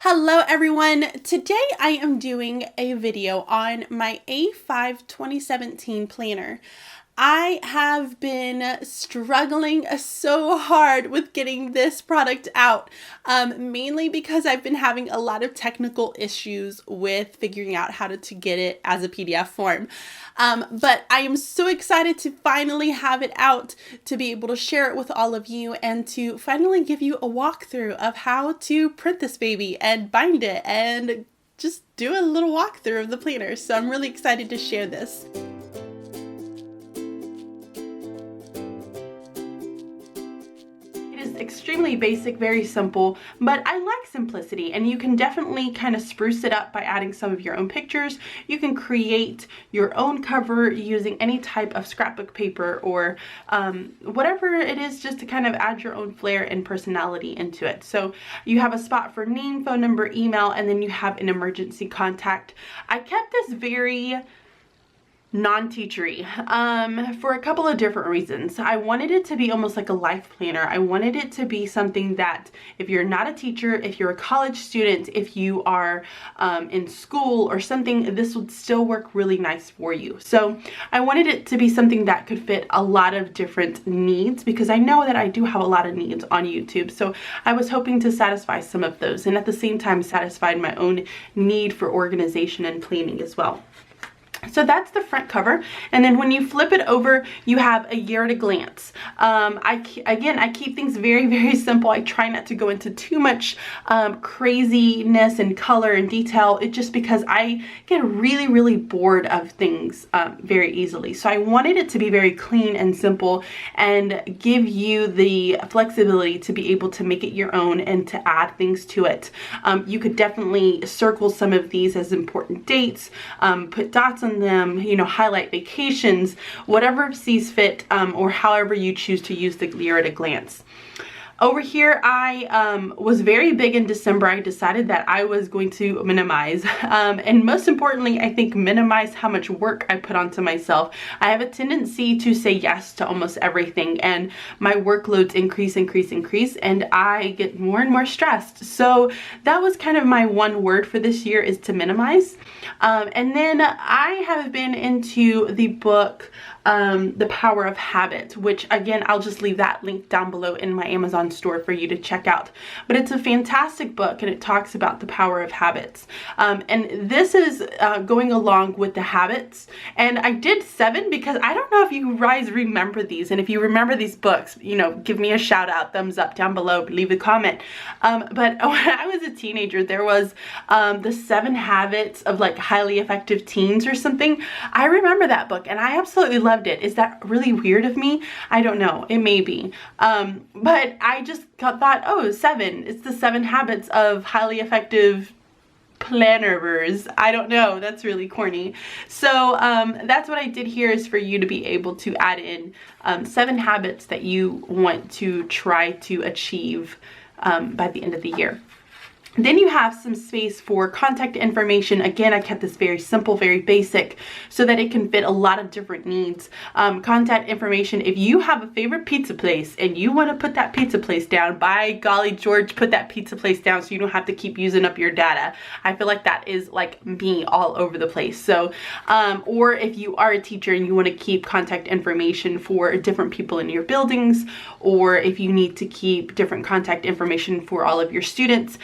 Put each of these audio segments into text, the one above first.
Hello everyone! Today I am doing a video on my A5 2017 planner. I have been struggling so hard with getting this product out, mainly because I've been having a lot of technical issues with figuring out how to get it as a PDF form. But I am so excited to finally have it out, to be able to share it with all of you, and to finally give you a walkthrough of how to print this baby and bind it and just do a little walkthrough of the planner. So I'm really excited to share this. Extremely basic, very simple, but I like simplicity, and you can definitely kind of spruce it up by adding some of your own pictures. You can create your own cover using any type of scrapbook paper or whatever it is, just to kind of add your own flair and personality into it. So you have a spot for name, phone number, email, and then you have an emergency contact. I kept this very non-teachery for a couple of different reasons. I wanted it to be almost like a life planner. I wanted it to be something that if you're not a teacher, if you're a college student, if you are in school or something, this would still work really nice for you. So I wanted it to be something that could fit a lot of different needs, because I know that I do have a lot of needs on YouTube. So I was hoping to satisfy some of those, and at the same time satisfied my own need for organization and planning as well. So that's the front cover, and then when you flip it over, you have a year at a glance. I keep things very, very simple. I try not to go into too much craziness and color and detail, just because I get really, really bored of things very easily. So I wanted it to be very clean and simple and give you the flexibility to be able to make it your own and to add things to it. You could definitely circle some of these as important dates, put dots on them, you know, highlight vacations, whatever sees fit, or however you choose to use the year at a glance. Over here, I was very big in December. I decided that I was going to minimize, and most importantly, I think minimize how much work I put onto myself. I have a tendency to say yes to almost everything, and my workloads increase, and I get more and more stressed. So that was kind of my one word for this year, is to minimize. And then I have been into the book, The Power of Habit, which again, I'll just leave that link down below in my Amazon store for you to check out. But it's a fantastic book, and it talks about the power of habits. And this is going along with the habits. And I did 7 because I don't know if you guys remember these. And if you remember these books, you know, give me a shout out, thumbs up down below, leave a comment. But when I was a teenager, there was the 7 Habits of like Highly Effective Teens or something. I remember that book, and I absolutely loved it. Is that really weird of me? I don't know. It may be. But I just thought, oh, 7. It's the 7 habits of highly effective planners. I don't know. That's really corny. So that's what I did here, is for you to be able to add in 7 habits that you want to try to achieve by the end of the year. Then you have some space for contact information. Again, I kept this very simple, very basic, so that it can fit a lot of different needs. Contact information, if you have a favorite pizza place and you want to put that pizza place down, by golly George, put that pizza place down so you don't have to keep using up your data. I feel like that is like me all over the place. So, or if you are a teacher and you want to keep contact information for different people in your buildings, or if you need to keep different contact information for all of your students,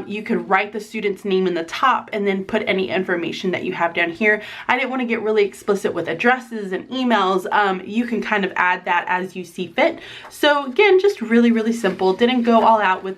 you could write the student's name in the top and then put any information that you have down here. I didn't want to get really explicit with addresses and emails. You can kind of add that as you see fit. So again, just really, really simple. Didn't go all out with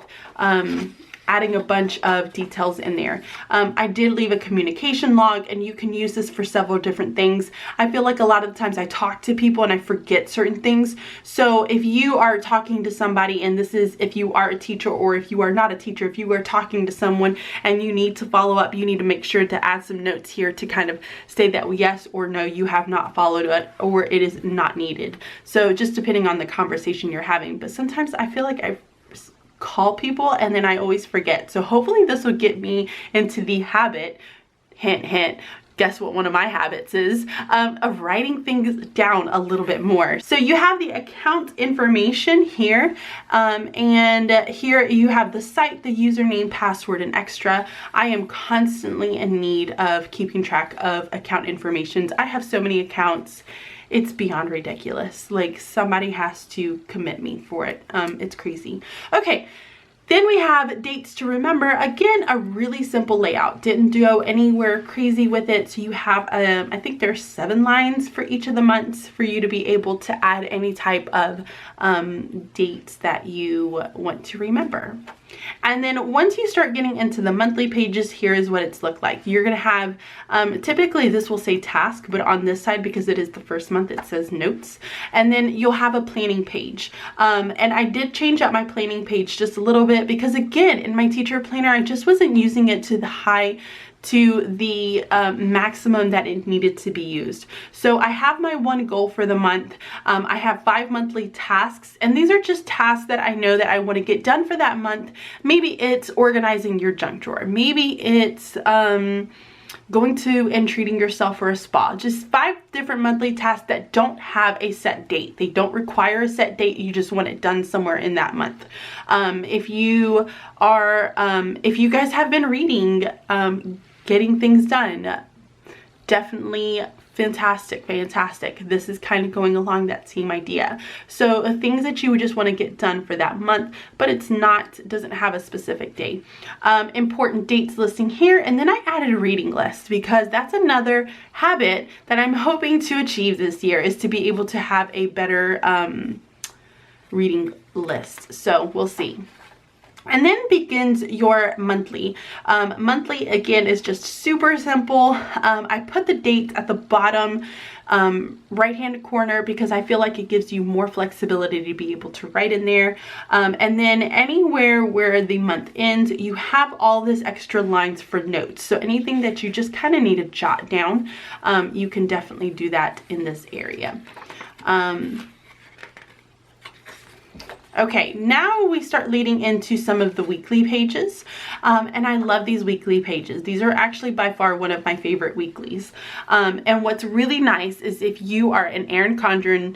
adding a bunch of details in there. I did leave a communication log, and you can use this for several different things. I feel like a lot of the times I talk to people and I forget certain things. So if you are talking to somebody, and this is if you are a teacher or if you are not a teacher, if you are talking to someone and you need to follow up, you need to make sure to add some notes here to kind of say that yes or no, you have not followed it, or it is not needed. So just depending on the conversation you're having. But sometimes I feel like I call people and then I always forget. So hopefully this will get me into the habit, hint, hint, guess what one of my habits is, of writing things down a little bit more. So you have the account information here, and here you have the site, the username, password, and extra. I am constantly in need of keeping track of account information. I have so many accounts. It's beyond ridiculous. Like, somebody has to commit me for it. It's crazy. Okay. Then we have dates to remember. Again, a really simple layout. Didn't go anywhere crazy with it. So you have, I think there's 7 lines for each of the months for you to be able to add any type of dates that you want to remember. And then once you start getting into the monthly pages, here is what it's looked like. You're going to have, typically this will say task, but on this side, because it is the first month, it says notes. And then you'll have a planning page. And I did change up my planning page just a little bit because, again, in my teacher planner, I just wasn't using it to the maximum that it needed to be used. So I have my one goal for the month. I have 5 monthly tasks, and these are just tasks that I know that I want to get done for that month. Maybe it's organizing your junk drawer. Maybe it's going to and treating yourself for a spa. Just 5 different monthly tasks that don't have a set date. They don't require a set date. You just want it done somewhere in that month. If you guys have been reading, getting things done, definitely fantastic. This is kind of going along that same idea. So things that you would just want to get done for that month, but doesn't have a specific day. Important dates listing here, and then I added a reading list because that's another habit that I'm hoping to achieve this year, is to be able to have a better reading list. So we'll see. And then begins your monthly. Monthly, again, is just super simple. I put the dates at the bottom right-hand corner because I feel like it gives you more flexibility to be able to write in there. And then anywhere where the month ends, you have all this extra lines for notes. So anything that you just kind of need to jot down, you can definitely do that in this area. Okay, now we start leading into some of the weekly pages, and I love these weekly pages. These are actually by far one of my favorite weeklies. And what's really nice is if you are an Erin Condren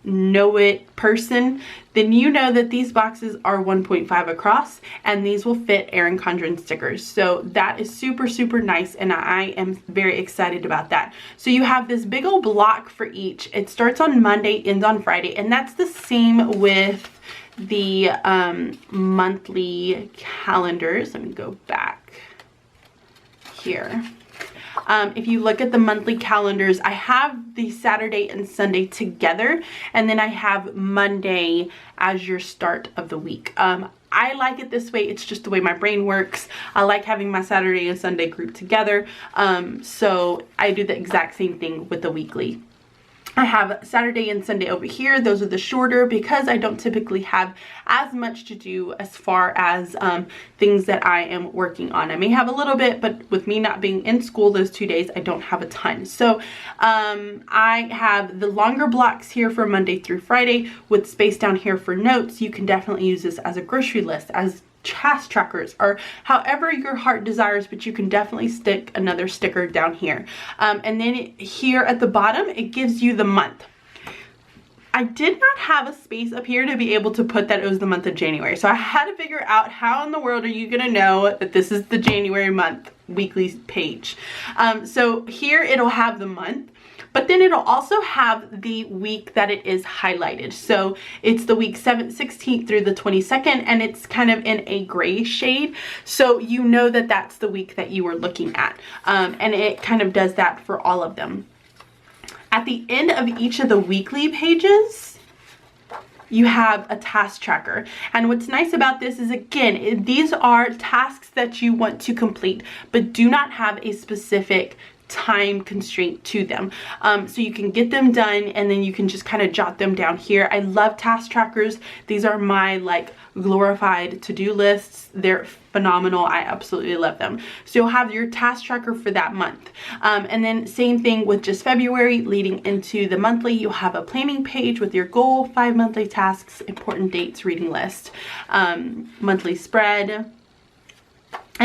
know-it person, then you know that these boxes are 1.5 across, and these will fit Erin Condren stickers. So that is super, super nice, and I am very excited about that. So you have this big old block for each. It starts on Monday, ends on Friday, and that's the same with the monthly calendars. Let me go back here. If you look at the monthly calendars, I have the Saturday and Sunday together, and then I have Monday as your start of the week. I like it this way. It's just the way my brain works. I like having my Saturday and Sunday grouped together. So I do the exact same thing with the weekly. I have Saturday and Sunday over here. Those are the shorter because I don't typically have as much to do as far as things that I am working on. I may have a little bit, but with me not being in school those 2 days, I don't have a ton. So I have the longer blocks here for Monday through Friday with space down here for notes. You can definitely use this as a grocery list, as task trackers, or however your heart desires, but you can definitely stick another sticker down here. And then here at the bottom, it gives you the month. I did not have a space up here to be able to put that it was the month of January. So I had to figure out how in the world are you gonna know that this is the January month weekly page. So here it'll have the month, but then it'll also have the week that it is highlighted. So it's the week 16th through the 22nd, and it's kind of in a gray shade. So you know that that's the week that you were looking at. And it kind of does that for all of them. At the end of each of the weekly pages, you have a task tracker. And what's nice about this is, again, these are tasks that you want to complete, but do not have a specific time constraint to them. So you can get them done, and then you can just kind of jot them down here. I love task trackers. These are my like glorified to-do lists. They're phenomenal. I absolutely love them. So you'll have your task tracker for that month. And then same thing with just February leading into the monthly. You'll have a planning page with your goal, 5 monthly tasks, important dates, reading list, monthly spread.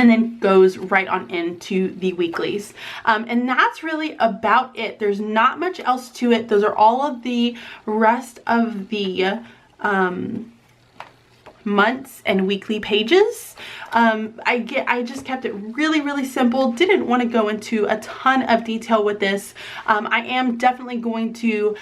and then goes right on into the weeklies. And that's really about it. There's not much else to it. Those are all of the rest of the months and weekly pages. I just kept it really simple. Didn't want to go into a ton of detail with this. I am definitely going to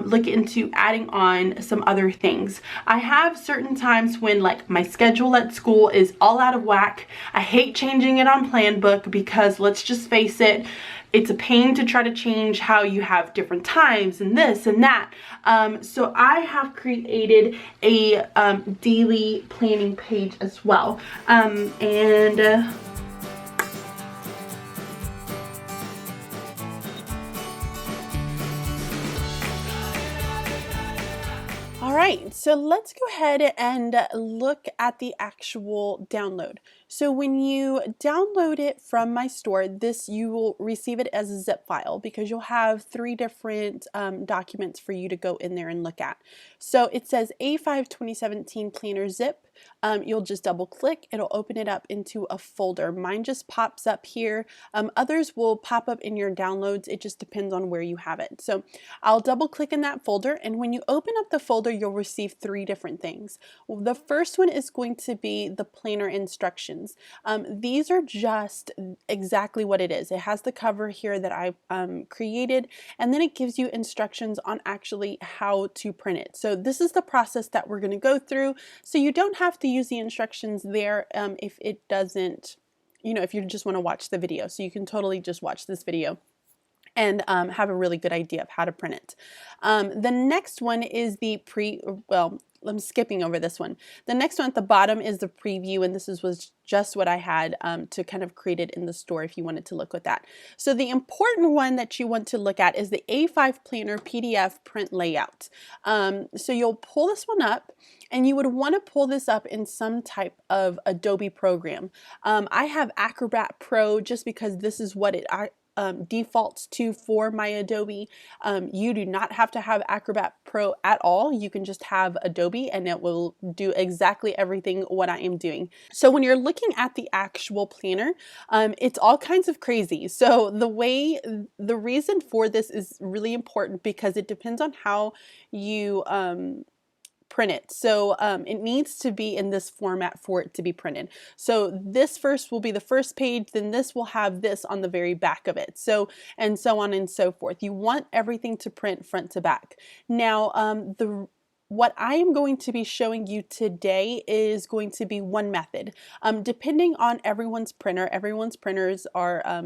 look into adding on some other things. I have certain times when like my schedule at school is all out of whack. I hate changing it on Planbook because let's just face it, it's a pain to try to change how you have different times and this and that. So I have created a daily planning page as well. All right, so let's go ahead and look at the actual download. So when you download it from my store, you will receive it as a zip file because you'll have 3 different documents for you to go in there and look at. So it says A5 2017 Planner Zip. You'll just double click, it'll open it up into a folder. Mine just pops up here. Others will pop up in your downloads. It just depends on where you have it. So I'll double click in that folder, and when you open up the folder, you'll receive 3 different things. Well, the first one is going to be the planner instructions. These are just exactly what it is. It has the cover here that I created, and then it gives you instructions on actually how to print it. So this is the process that we're going to go through. So you don't have to use the instructions there if it doesn't, if you just want to watch the video. So you can totally just watch this video and have a really good idea of how to print it. The next one is the I'm skipping over this one. The next one at the bottom is the preview, and this was just what I had to kind of create it in the store if you wanted to look at that. So the important one that you want to look at is the A5 Planner PDF print layout. So you'll pull this one up, and you would want to pull this up in some type of Adobe program. I have Acrobat Pro just because this is what it defaults to for my Adobe. You do not have to have Acrobat Pro at all. You can just have Adobe and it will do exactly everything what I am doing. So when you're looking at the actual planner, it's all kinds of crazy. So the reason for this is really important because it depends on how you print it. So it needs to be in this format for it to be printed. So this first will be the first page, then this will have this on the very back of it. So, and so on and so forth. You want everything to print front to back. Now, what I am going to be showing you today is going to be one method. Depending on everyone's printers are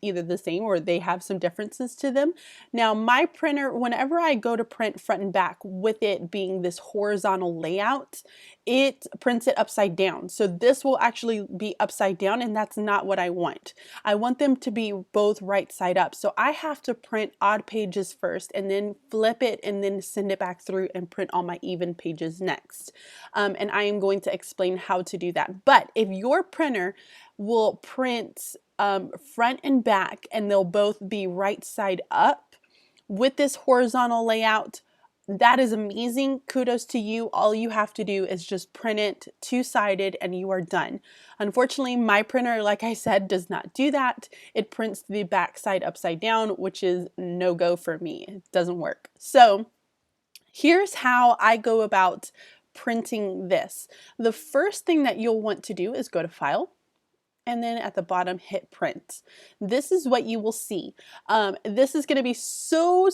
either the same or they have some differences to them. Now my printer, whenever I go to print front and back with it being this horizontal layout, it prints it upside down. So this will actually be upside down, and that's not what I want. I want them to be both right side up. So I have to print odd pages first and then flip it and then send it back through and print all my even pages next. And I am going to explain how to do that. But if your printer will print front and back and they'll both be right side up with this horizontal layout, that is amazing. Kudos to you. All you have to do is just print it two-sided and you are done. Unfortunately, my printer, like I said, does not do that. It prints the back side upside down, which is no-go for me. It doesn't work. So here's how I go about printing this. The first thing that you'll want to do is go to File, and then at the bottom hit print. This is what you will see. This is going to be so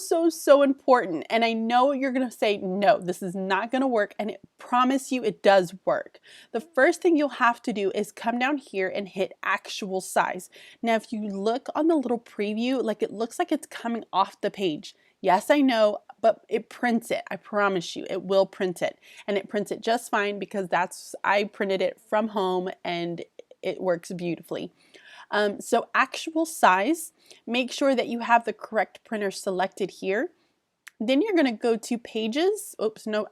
important, and I know you're going to say no, this is not going to work, and I promise you it does work. The first thing you'll have to do is come down here and hit actual size. Now if you look on the little preview, like it looks like it's coming off the page. Yes, I know, but it prints it. I promise you, it will print it, and it prints it just fine because I printed it from home and it works beautifully. So actual size, make sure that you have the correct printer selected here. Then you're going to go to pages. Oops, no,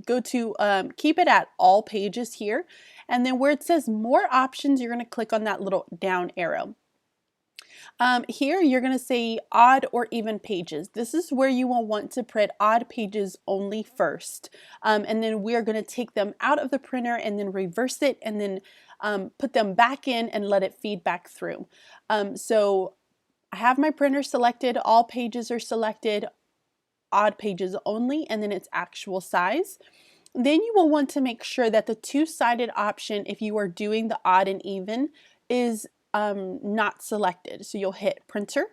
go to keep it at all pages here. And then where it says more options, you're going to click on that little down arrow. Here you're going to say odd or even pages. This is where you will want to print odd pages only first. And then we are going to take them out of the printer and then reverse it and then put them back in and let it feed back through. So I have my printer selected, all pages are selected, odd pages only, and then its actual size. Then you will want to make sure that the two-sided option, if you are doing the odd and even, is not selected. So you'll hit printer.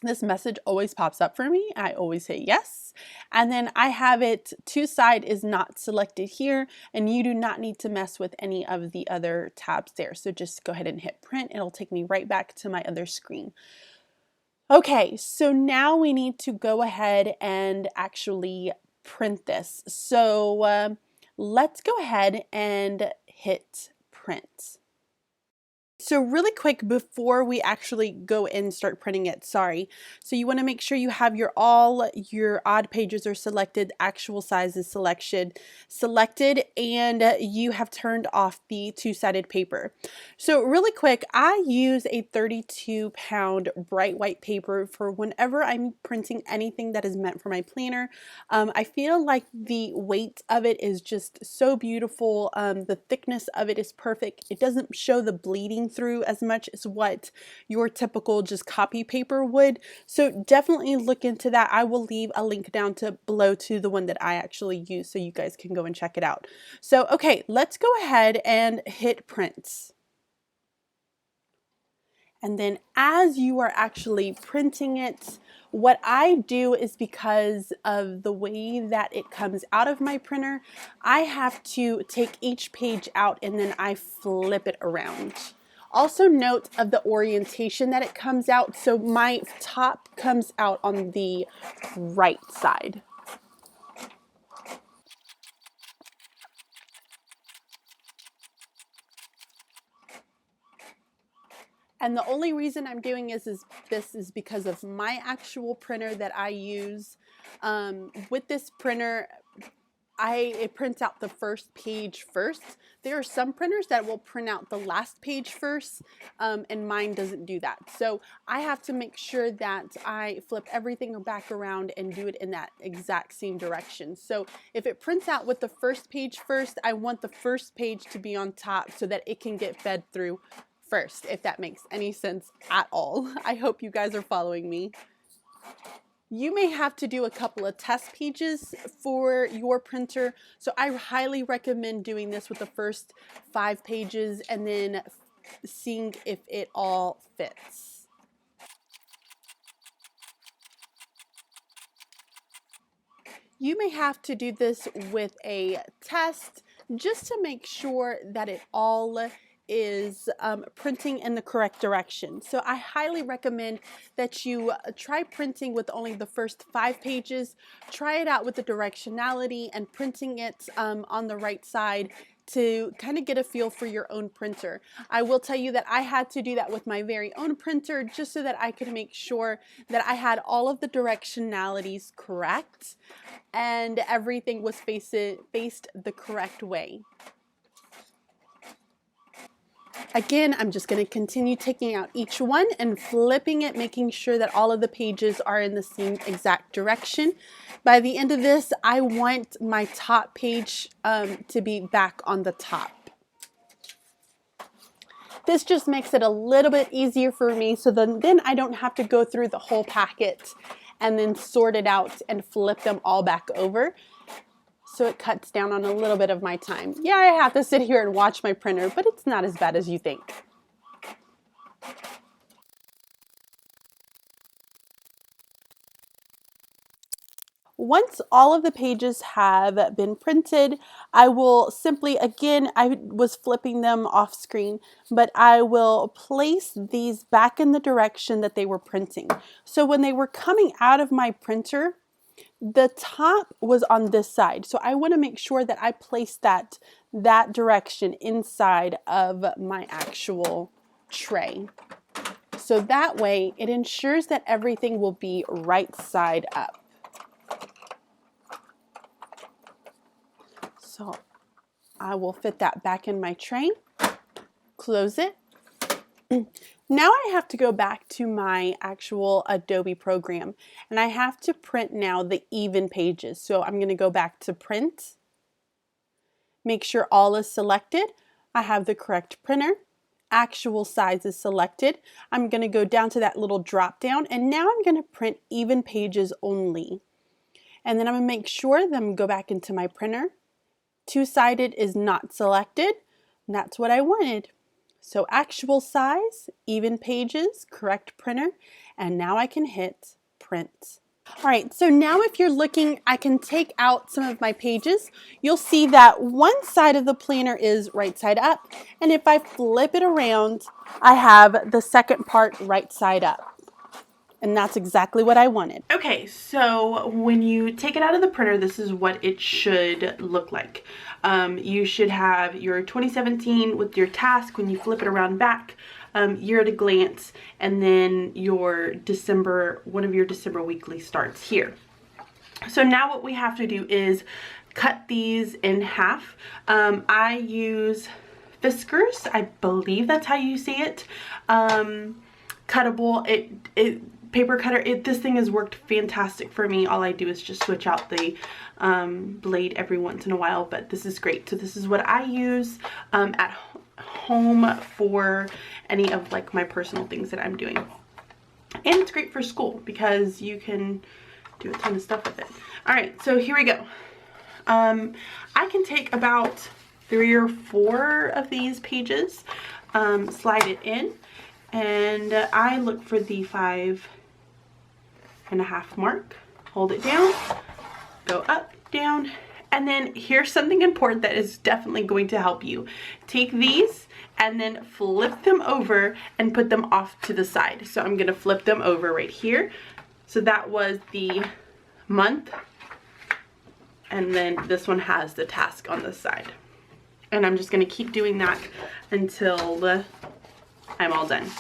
This message always pops up for me. I always hit yes. And then I have it two-side is not selected here, and you do not need to mess with any of the other tabs there. So just go ahead and hit print. It'll take me right back to my other screen. Okay, so now we need to go ahead and actually print this. So let's go ahead and hit print. So really quick before we actually go and start printing it, sorry. So you want to make sure you have all your odd pages are selected, actual sizes selected, and you have turned off the two-sided paper. So really quick, I use a 32-pound bright white paper for whenever I'm printing anything that is meant for my planner. I feel like the weight of it is just so beautiful. The thickness of it is perfect. It doesn't show the bleeding through as much as what your typical just copy paper would. So definitely look into that. I will leave a link down below to the one that I actually use so you guys can go and check it out. So okay, let's go ahead and hit print. And then as you are actually printing it, what I do is because of the way that it comes out of my printer, I have to take each page out and then I flip it around. Also note of the orientation that it comes out. So my top comes out on the right side. And the only reason I'm doing this is because of my actual printer that I use. With this printer, it prints out the first page first. There are some printers that will print out the last page first, and mine doesn't do that. So I have to make sure that I flip everything back around and do it in that exact same direction. So if it prints out with the first page first, I want the first page to be on top so that it can get fed through first, if that makes any sense at all. I hope you guys are following me. You may have to do a couple of test pages for your printer, so I highly recommend doing this with the first 5 pages and then seeing if it all fits. You may have to do this with a test just to make sure that it all is printing in the correct direction. So I highly recommend that you try printing with only the first 5 pages, try it out with the directionality and printing it on the right side to kind of get a feel for your own printer. I will tell you that I had to do that with my very own printer just so that I could make sure that I had all of the directionalities correct and everything was faced the correct way. Again, I'm just going to continue taking out each one and flipping it, making sure that all of the pages are in the same exact direction. By the end of this, I want my top page to be back on the top. This just makes it a little bit easier for me, so then I don't have to go through the whole packet and then sort it out and flip them all back over. So it cuts down on a little bit of my time. Yeah, I have to sit here and watch my printer, but it's not as bad as you think. Once all of the pages have been printed, I will simply, again, I was flipping them off screen, but I will place these back in the direction that they were printing. So when they were coming out of my printer, the top was on this side. So I want to make sure that I place that direction inside of my actual tray. So that way it ensures that everything will be right side up. So I will fit that back in my tray, close it. Now I have to go back to my actual Adobe program and I have to print now the even pages. So I'm going to go back to print, make sure all is selected, I have the correct printer. Actual size is selected. I'm going to go down to that little drop down, and now I'm going to print even pages only. And then I'm going to make sure that I'm going to go back into my printer. Two-sided is not selected. And that's what I wanted. So actual size, even pages, correct printer, and now I can hit print. All right, so now if you're looking, I can take out some of my pages. You'll see that one side of the planner is right side up, and if I flip it around, I have the second part right side up. And that's exactly what I wanted. Okay, so when you take it out of the printer, this is what it should look like. You should have your 2017 with your task. When you flip it around back, year at a glance, and then your December, one of your December weekly starts here. So now what we have to do is cut these in half. I use Fiskars, I believe that's how you say it. Cuttable, paper cutter. This thing has worked fantastic for me. All I do is just switch out the blade every once in a while, but this is great. So this is what I use at home for any of like my personal things that I'm doing. And it's great for school because you can do a ton of stuff with it. All right, so here we go. I can take about 3 or 4 of these pages, slide it in, and I look for the 5.5 mark, hold it down, go up, down, and then here's something important that is definitely going to help you. Take these and then flip them over and put them off to the side. So I'm gonna flip them over right here. So that was the month, and then this one has the task on the side. And I'm just gonna keep doing that until I'm all done.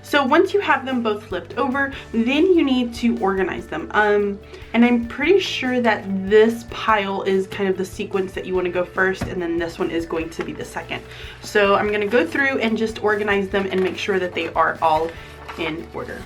So once you have them both flipped over, then you need to organize them. And I'm pretty sure that this pile is kind of the sequence that you want to go first, and then this one is going to be the second. So I'm going to go through and just organize them and make sure that they are all in order.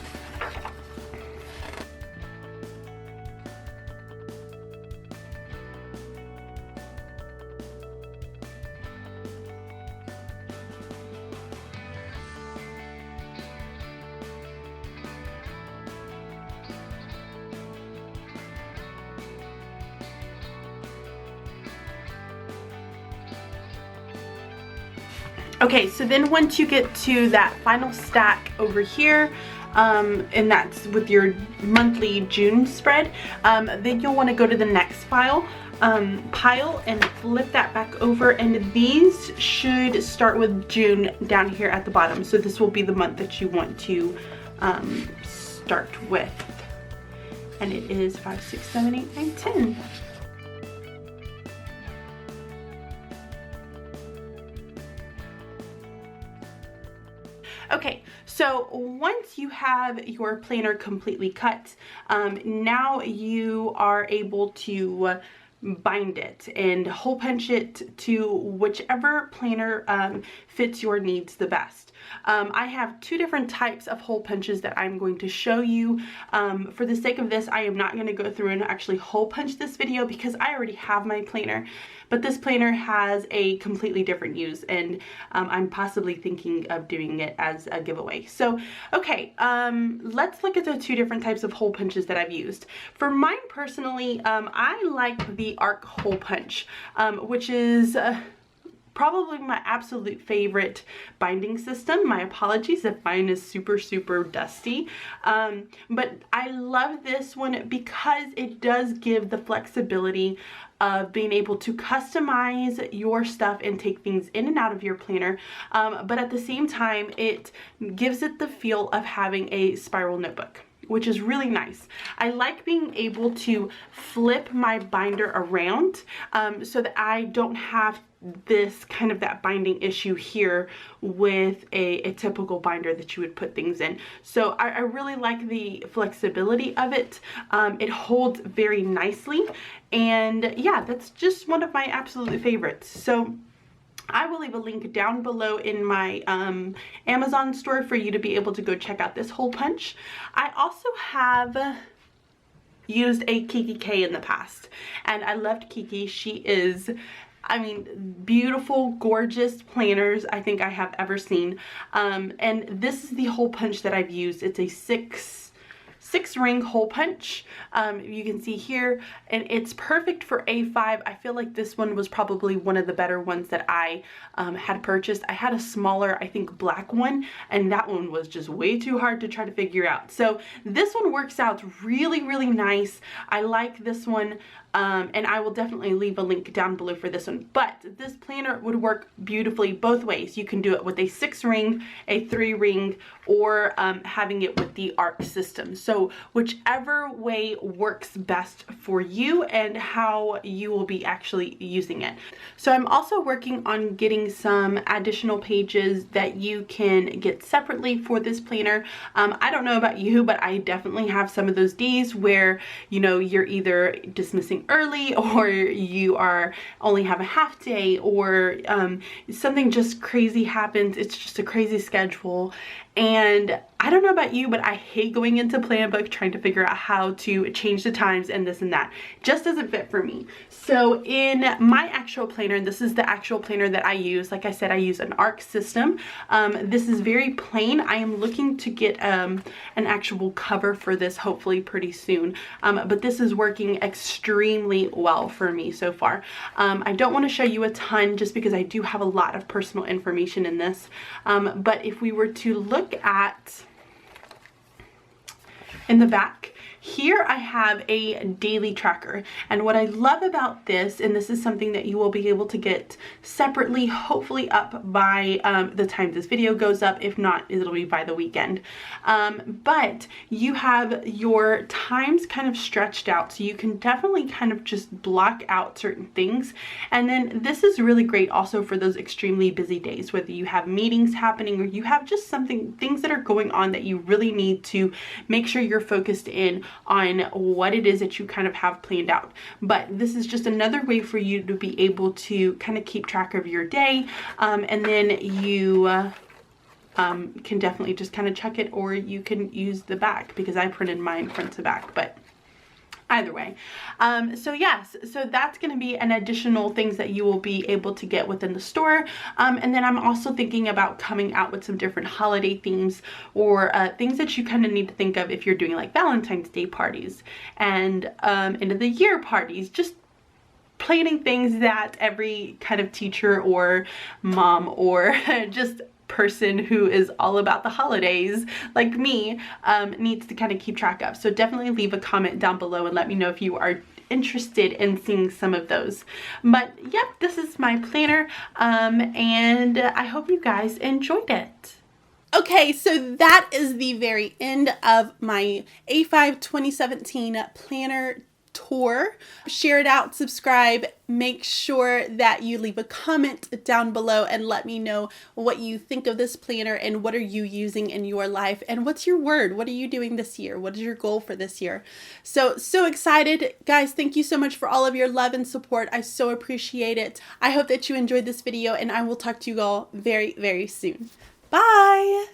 Okay, so then once you get to that final stack over here, and that's with your monthly June spread, then you'll want to go to the next pile and flip that back over, and these should start with June down here at the bottom. So this will be the month that you want to start with, and it is 5, 6, 7, 8, 9, 10. Okay, so once you have your planner completely cut, now you are able to bind it and hole punch it to whichever planner fits your needs the best. I have 2 different types of hole punches that I'm going to show you. For the sake of this, I am not going to go through and actually hole punch this video because I already have my planner, but this planner has a completely different use, and I'm possibly thinking of doing it as a giveaway. So, okay, let's look at the 2 different types of hole punches that I've used. For mine personally, I like the arc hole punch, which is probably my absolute favorite binding system. My apologies if mine is super dusty, but I love this one because it does give the flexibility of being able to customize your stuff and take things in and out of your planner, but at the same time it gives it the feel of having a spiral notebook, which is really nice. I like being able to flip my binder around so that I don't have this kind of that binding issue here with a typical binder that you would put things in. So I really like the flexibility of it. It holds very nicely, and yeah, that's just one of my absolute favorites. So I will leave a link down below in my Amazon store for you to be able to go check out this hole punch. I also have used a Kiki K in the past, and I loved Kiki. She is, I mean, beautiful, gorgeous planners I think I have ever seen. And this is the hole punch that I've used. It's a six ring hole punch. You can see here, and it's perfect for A5. I feel like this one was probably one of the better ones that I had purchased. I had a smaller, I think, black one, and that one was just way too hard to try to figure out. So this one works out really, really nice. I like this one. And I will definitely leave a link down below for this one. But this planner would work beautifully both ways. You can do it with a 6 ring, a 3 ring, or having it with the arc system. So whichever way works best for you and how you will be actually using it. So I'm also working on getting some additional pages that you can get separately for this planner. I don't know about you, but I definitely have some of those days where, you know, you're either dismissing early, or you are only have a half day, or something just crazy happens. It's just a crazy schedule, and I don't know about you, but I hate going into plan book trying to figure out how to change the times and this and that. Just doesn't fit for me. So in my actual planner, and this is the actual planner that I use, like I said, I use an arc system. This is very plain. I am looking to get an actual cover for this hopefully pretty soon, but this is working extremely well for me so far. I don't want to show you a ton just because I do have a lot of personal information in this, but if we were to look at in the back, here I have a daily tracker, and what I love about this, and this is something that you will be able to get separately, hopefully up by the time this video goes up. If not, it'll be by the weekend. But you have your times kind of stretched out, so you can definitely kind of just block out certain things. And then this is really great also for those extremely busy days, whether you have meetings happening or you have just things that are going on that you really need to make sure you're focused in on what it is that you kind of have planned out. But this is just another way for you to be able to kind of keep track of your day, and then you can definitely just kind of check it, or you can use the back, because I printed mine front to back, but either way. So yes, so that's going to be an additional things that you will be able to get within the store. And then I'm also thinking about coming out with some different holiday themes, or things that you kind of need to think of if you're doing like Valentine's Day parties and end of the year parties, just planning things that every kind of teacher or mom or just person who is all about the holidays like me needs to kind of keep track of. So definitely leave a comment down below and let me know if you are interested in seeing some of those. But yep, this is my planner, and I hope you guys enjoyed it. Okay, so that is the very end of my A5 2017 planner tour. Share it out, subscribe, make sure that you leave a comment down below and let me know what you think of this planner and what are you using in your life, and what's your word? What are you doing this year? What is your goal for this year? So excited. Guys, thank you so much for all of your love and support. I so appreciate it. I hope that you enjoyed this video, and I will talk to you all very, very soon. Bye!